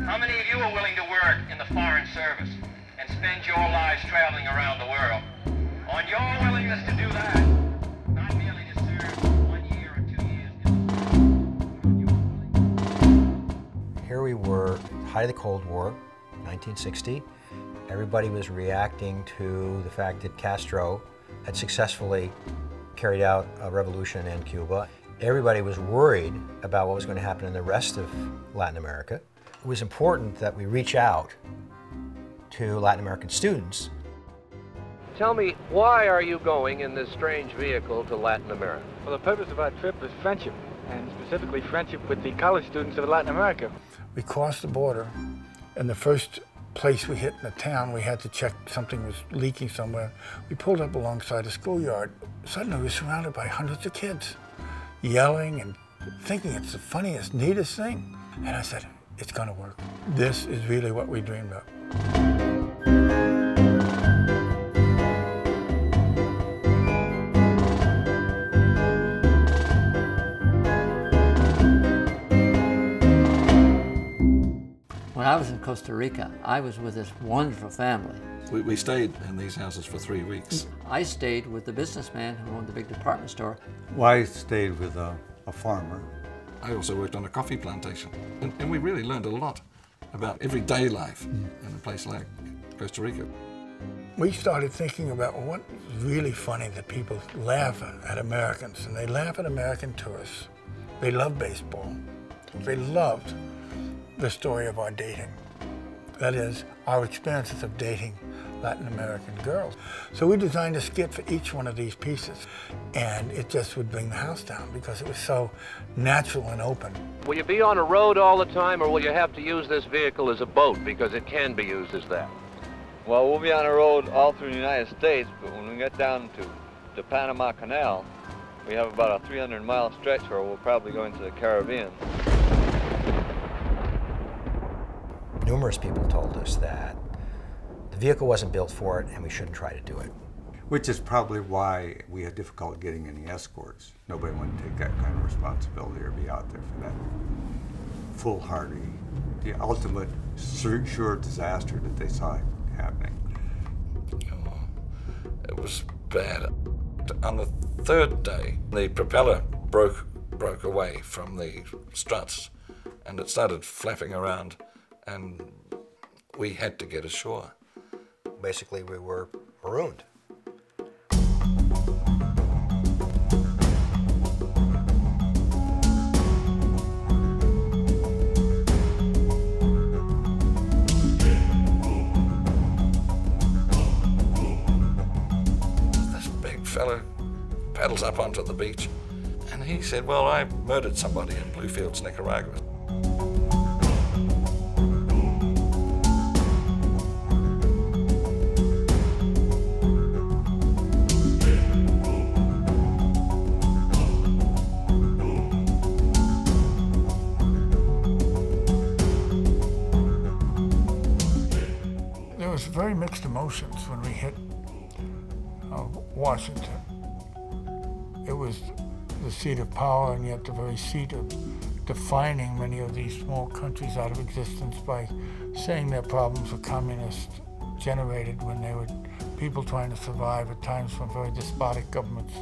How many of you are willing to work in the foreign service and spend your lives traveling around the world? On your willingness to do that, not merely to serve 1 year or 2 years. Here we were, height of the Cold War, 1960. Everybody was reacting to the fact that Castro had successfully carried out a revolution in Cuba. Everybody was worried about what was going to happen in the rest of Latin America. It was important that we reach out to Latin American students. Tell me, why are you going in this strange vehicle to Latin America? Well, the purpose of our trip is friendship, and specifically friendship with the college students of Latin America. We crossed the border, and the first place we hit in the town, we had to check something was leaking somewhere. We pulled up alongside a schoolyard. Suddenly we were surrounded by hundreds of kids, yelling and thinking it's the funniest, neatest thing. And I said, it's gonna work. This is really what we dreamed of. When I was in Costa Rica, I was with this wonderful family. We stayed in these houses for 3 weeks. I stayed with the businessman who owned the big department store. Well, I stayed with a farmer. I also worked on a coffee plantation. And we really learned a lot about everyday life in a place like Costa Rica. We started thinking about what's really funny that people laugh at Americans, and they laugh at American tourists. They love baseball. They loved the story of our dating. That is, our experiences of dating Latin American girls. So we designed a skit for each one of these pieces, and it just would bring the house down because it was so natural and open. Will you be on a road all the time, or will you have to use this vehicle as a boat, because it can be used as that? Well, we'll be on a road all through the United States, but when we get down to the Panama Canal, we have about a 300-mile stretch where we'll probably go into the Caribbean. Numerous people told us that the vehicle wasn't built for it and we shouldn't try to do it. Which is probably why we had difficulty getting any escorts. Nobody wanted to take that kind of responsibility or be out there for that foolhardy, the ultimate sure disaster that they saw happening. Oh, it was bad. On the third day, the propeller broke away from the struts and it started flapping around, and we had to get ashore. Basically, we were marooned. This big fella paddles up onto the beach, and he said, well, I murdered somebody in Bluefields, Nicaragua. There was very mixed emotions when we hit Washington. It was the seat of power, and yet the very seat of defining many of these small countries out of existence by saying their problems were communist generated when they were people trying to survive at times from very despotic governments.